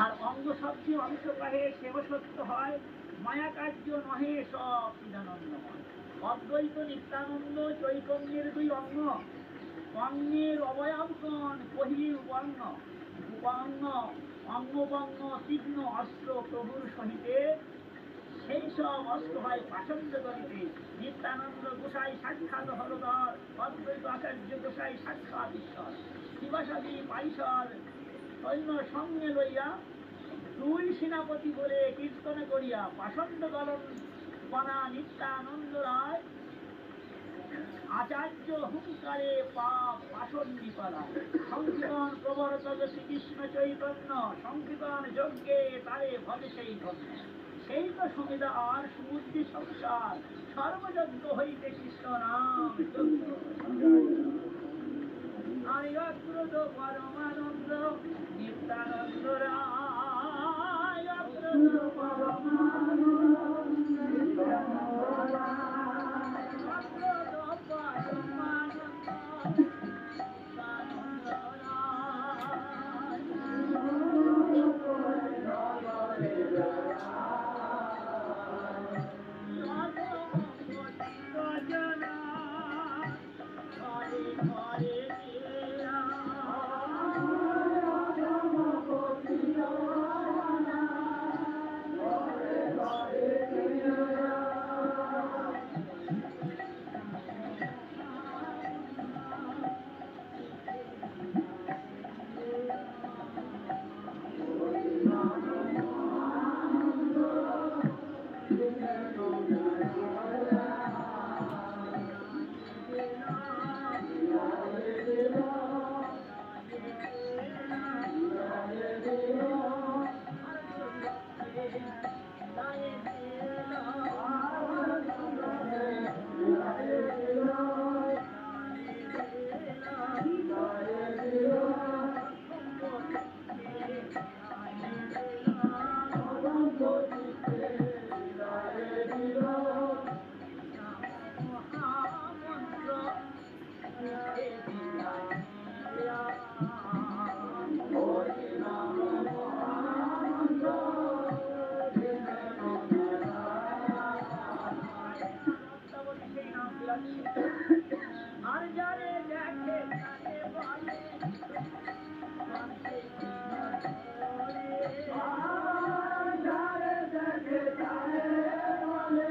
আর অঙ্গ শব্দে অংশ কাহে সেবসত্য হয়, মায়া কার্য নহে সব চিদানন্দময়। অদ্বৈত নিত্যানন্দ চৈতন্যের দুই অঙ্গ, অঙ্গের অবয়বগণ কহিল বর্ণ, উপাঙ্গ অঙ্গবঙ্গ তীক্ষ্ণ অস্ত্র প্রভুর সহিতে, সেই সব অস্ত্র হয় পাষণ্ড গণিতে। নিত্যানন্দ গোসাই সাক্ষাৎ হরধর, অদ্বৈত আচার্য গোসাই সাক্ষাৎ ঈশ্বর। শিবাসাদী পারিষদ সৈন্য সঙ্গে লইয়া দুই সেনাপতি বলে কীর্তন করিয়া পাষণ্ড গলন বনা নিত্যানন্দ রায়, আচার্য হুঙ্কারে পাপ পাষণ্ডী পালা। সংকীর্তন প্রবর্তক শ্রীকৃষ্ণ চৈতন্য, সংকীর্তন যজ্ঞে তারে ভজে সেই ধন্য। সেই তো সমিদা আর সমুদ্রী সংসার, সর্বযজ্ঞ হইতে কৃষ্ণ নাম যজ্ঞ। আমি অক্রোধ পরমানন্দ নিত্যানন্দ রায়, অক্রোধ পরমানন্দ নিত্যানন্দ রায়, অক্রোধ পরমানন্দ নিত্যানন্দ আর যারে দেখে তারে বলে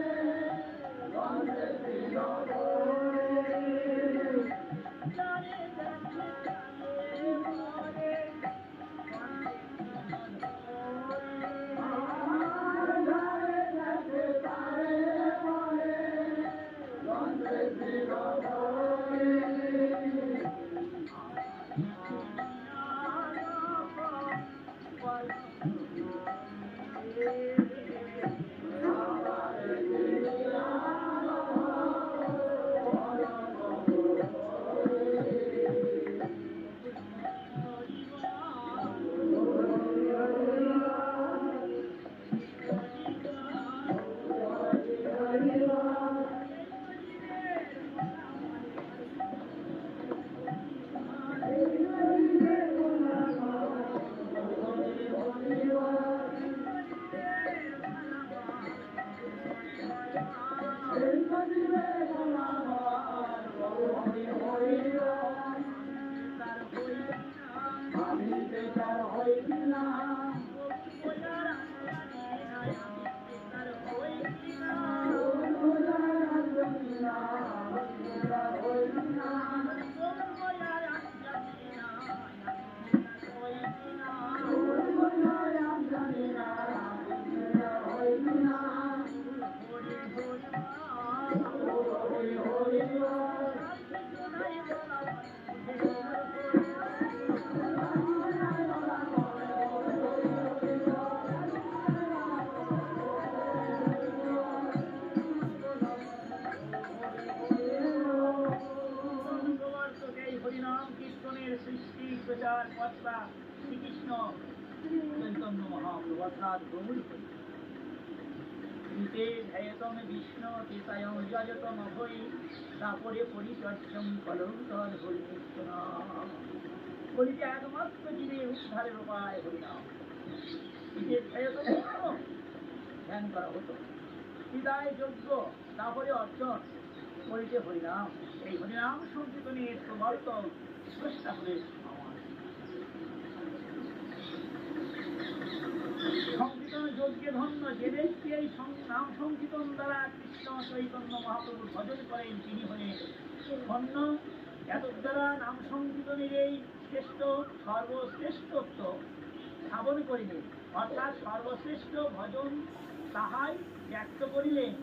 শ্রীকৃষ্ণ চৈতন্য মহাপ্রভু অর্থাৎ গৌর বিষ্ণু তেতায়ং যজতম ভৈ, তারপরে পরিচর্যম কলঙ্কর হরিকৃষ্ণ। বলিতে একমাত্র জীবের উদ্ধারের উপায় হরিনাম। ধ্যান করা হতো। বিদায় যজ্ঞ, তারপরে অর্জন করিতে হরিনাম। এই হরিনাম সংকীর্তনের প্রবর্ত স্রষ্টা হলে সংকীর্তন যজ্ঞে ধন্য যে ব্যক্তি এই নাম সংকীর্তন দ্বারা কৃষ্ণ চৈতন্য মহাপ্রভুর ভজন করেন তিনি হলেন ধন্য। এত দ্বারা নাম সংকীর্তনের এই শ্রেষ্ঠ সর্বশ্রেষ্ঠত্ব স্থাপন করিলেন, অর্থাৎ সর্বশ্রেষ্ঠ ভজন তাহাই ব্যক্ত করিলেন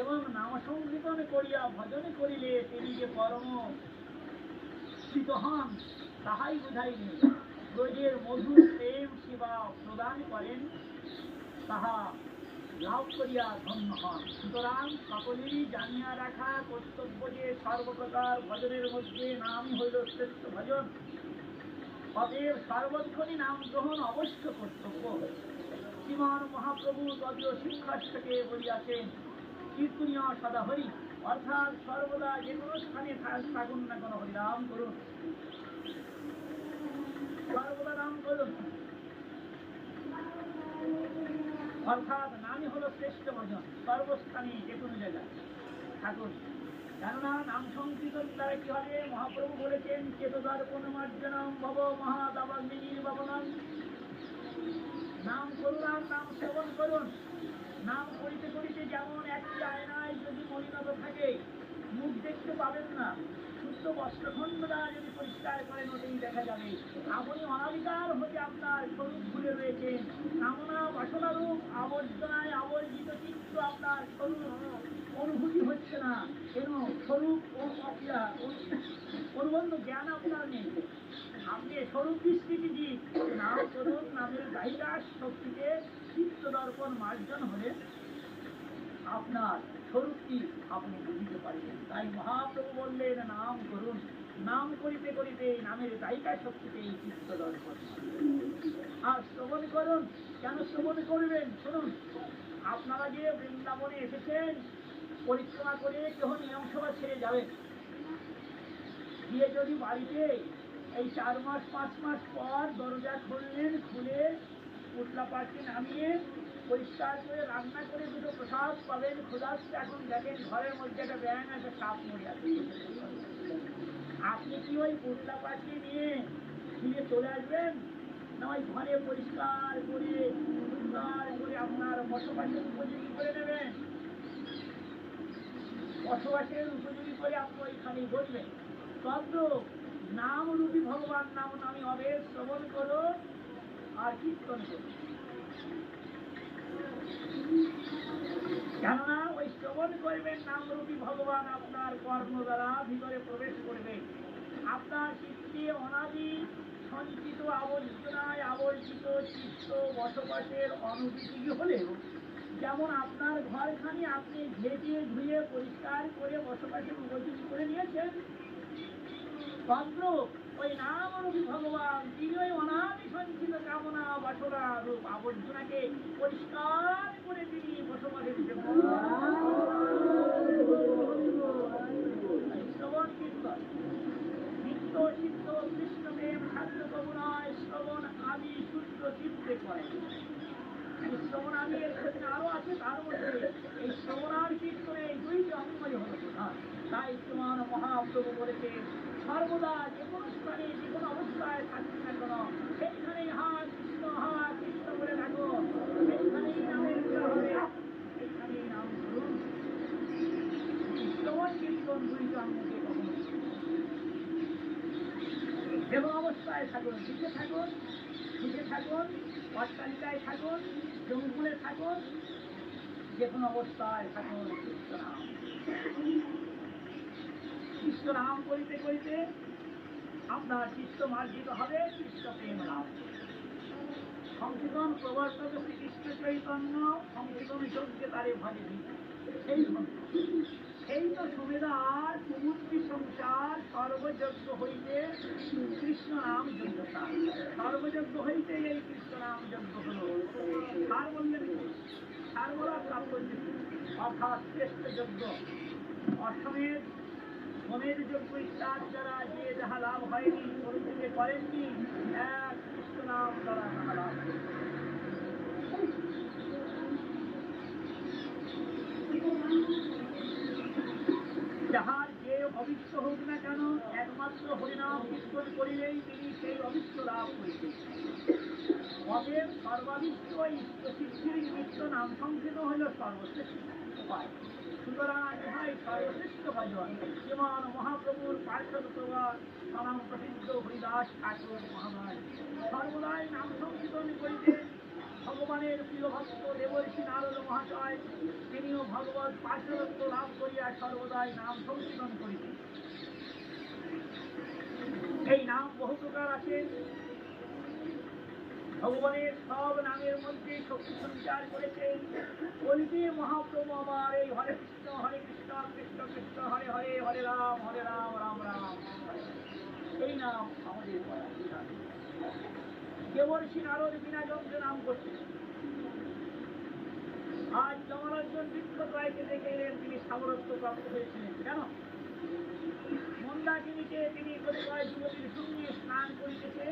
এবং নাম সংকীর্তন করিয়া ভজন করিলে তিনি যে পরম স্থিত হন তাহাই বুঝাইলেন। ব্রজের মধুর প্রেম সেবা প্রদান করেন তাহা লাভ করিয়া ধন্য হন। সুতরাং সকলেরই জানিয়া রাখা কর্তব্য যে সর্বপ্রকার ভজনের মধ্যে নামই হইল শ্রেষ্ঠ ভজন। অতএব সর্বক্ষণই নাম গ্রহণ অবশ্য কর্তব্য। শ্রীমান মহাপ্রভু তদীয় শিক্ষার্থকে বলিয়াছেন কীর্তনীয় সদা হরি, অর্থাৎ সর্বদা যে কোনো স্থানে থাকুন না কোনো হরিনাম করুন, সর্বদা নাম করুন, অর্থাৎ নামই হলো শ্রেষ্ঠ ভজন। সর্বস্থানে যে কোনো জায়গায় থাকুন, কেননা নাম সংকীর্তন দ্বারা কি হবে? মহাপ্রভু বলেছেন চেতদর্পণ মার্জনম ভব মহাদাবাগ্নি নির্বাপনম। নাম করুন আর নাম শ্রবণ করুন। নাম করিতে করিতে যেমন একটি আয়নায় যদি মলিনতা থাকে মুখ দেখতে পাবেন না, শুদ্ধ বস্ত্রখণ্ড দ্বারা যদি পরিষ্কার করেন ওটাই দেখা যাবে। আপনি অনাধিকার হতে আপনার স্বরূপ ভুলে রয়েছেন, কামনা বাসনারূপ আবর্জনায় আবর্জিত চিত্ত আপনার স্বরূপ অনুভূতি হচ্ছে না, কেন স্বরূপ ও অক্রিয়া অনুবন্ধ জ্ঞান আপনার নেই। আপনি স্বরূপ দৃষ্টিটি দিক নাম করুন, নামের গায়িকা শক্তিতে চিত্ত দর্পণ মার্জন হলে আপনার স্বরূপটি আপনি বুঝিতে পারবেন। তাই মহাপ্রভু বললেন নাম করুন, নাম করিতে করিতে নামের গায়িকা শক্তিতে চিত্ত দর্পণ। আর শ্রবণ করুন, কেন শ্রবণ করবেন? শুনুন, আপনারা যে বৃন্দাবনে এসেছেন পরিক্রমা করে কেহ নিয়ম সভা ছেড়ে যাবেন, গিয়ে যদি বাড়িতে এই 4 মাস 5 মাস পর দরজা খুললেন, খুলে পুতলা পাটি নামিয়ে পরিষ্কার করে রান্না করে দুটো প্রসাদ পাবেন, ক্ষুধার্তে এখন দেখেন ঘরের মধ্যে একটা ব্যাঙ একটা সাপ মরে আছে, আপনি কি ওই পুতলা পাটি নিয়ে ফিরে চলে আসবেন? না ওই ঘরে পরিষ্কার করে আপনার বসবাসের উপযোগী করে নেবেন? বসবাসের উপযোগী করে আপনি ওইখানে বসবেন। তদ্র নাম রূপী ভগবান নাম নামে হবে, শ্রবণ করো আর কীর্তন করো। কেননা ওই শ্রবণ করবেন নামরূপী ভগবান আপনার কর্ম দ্বারা ভিতরে প্রবেশ করবে। আপনার চিত্তে অনাদি সঞ্চিত আবর্জনায় আবর্জিত চিত্ত বসবাসের অনুভূতি হলেও যেমন আপনার ঘরখানি আপনি ঘেঁটে ধুয়ে পরিষ্কার করে বসবাসের উপযোগী করে নিয়েছেন, তন্ত্র ওই নামরূপী ভগবান তিনি ওই অনাদি সঞ্চিত কামনা বাসনা রূপ আবর্জনাকে পরিষ্কার করে তিনি বসবাসের শ্রবণ কীর্তন নিত্য সিদ্ধ কৃষ্ণ প্রেম খাদ্য কমনায় শ্রবণ আদি শুদ্ধ চিত্তে করে। শ্রবণ আদি এর ক্ষেত্রে আরো আছে, তার মধ্যে এই শ্রবণার কীর্তনে এই দুইটি অঙ্গই হল প্রধান। তাই শ্রীমান মহাপ্রভু বলেছে সর্বদা যে কোনো স্থানে যে কোনো অবস্থায় থাকবে না কেন সেইখানেই হা কৃষ্ণ বলে থাকো, সেইখানেই নামের দেওয়া হবে, সেইখানেই নাম করুন। শ্রবণ কীর্তন দুইটি অঙ্গকে কখনো যে কোনো অবস্থায় থাকুন, শিখে থাকুন, শিখে থাকুন, অট্টালিকায় থাকুন, জঙ্গলে থাকুন, যে কোনো অবস্থায় থাকুন কৃষ্ণ নাম করিতে করিতে আপনার চিত্ত মার্জিত হবে, কৃষ্ণ প্রেম লাভ। সংকীর্তন প্রবর্তক শ্রীকৃষ্ণ চৈতন্য সংকীর্তন যজ্ঞে তারে ভজে এই তো সুবিধার কুমুক্তি সংসার সর্বযজ্ঞ হইতে কৃষ্ণ নাম যজ্ঞতা, সর্বযজ্ঞ হইতে এই কৃষ্ণ নাম যজ্ঞ হল। সার বললেন সারবলা প্রাপ্ত অর্থাৎ শ্রেষ্ঠ যজ্ঞ। অশ্বমেধ হোমের যজ্ঞ ইত্যাদি দ্বারা যে যাহা লাভ হয়নি প্রভৃতিকে করেননি, এক কৃষ্ণ নাম দ্বারা তাহা লাভ। অভিষ্ট হোক না কেন, একমাত্র হরিনাম কীর্তন করিলেই তিনি সেই অভিষ্ট লাভ করিতেন। অতএব সর্বাভিষ্ট ইষ্ট সিদ্ধির নিমিত্ত নাম সংকীর্ণ হইল সর্বশ্রেষ্ঠ উপায়। সুতরাং ইহাই সর্বশ্রেষ্ঠ ভজন। যেমন মহাপ্রভুর পার্শ্বদ প্রবর স্বনাম প্রসিদ্ধ হরিদাস ঠাকুর মহারাজ সর্বদাই নাম সংকীর্তন করিতেন। ভগবানের প্রিয় ভক্ত দেবর্ষি নারদ মহাশয় তিনিও ভগবত পার্শ্বদত্ব লাভ করিয়া সর্বদাই নাম সংকীর্তন করিতেন। এই নাম বহু প্রকার আছে। ভগবানের সব নামের মধ্যে শক্তি সঞ্চার করেছেন। কলিতে মহাপ্রভু আবার এই হরে কৃষ্ণ কৃষ্ণ কৃষ্ণ হরে হরে, হরে রাম রাম রাম এই নাম আমাদের বলা। দেবর্ষি নারদ বিনা যন্ত্রে নাম করছেন। আজ জমালজ্জন বিখ্যাত রায়কে দেখে এলেন, তিনি সামরত্ব প্রাপ্ত হয়েছিলেন। কেন? মন্দাকিনীকে তিনি কতিপয় যুবতীর সঙ্গে স্নান করিতেছে।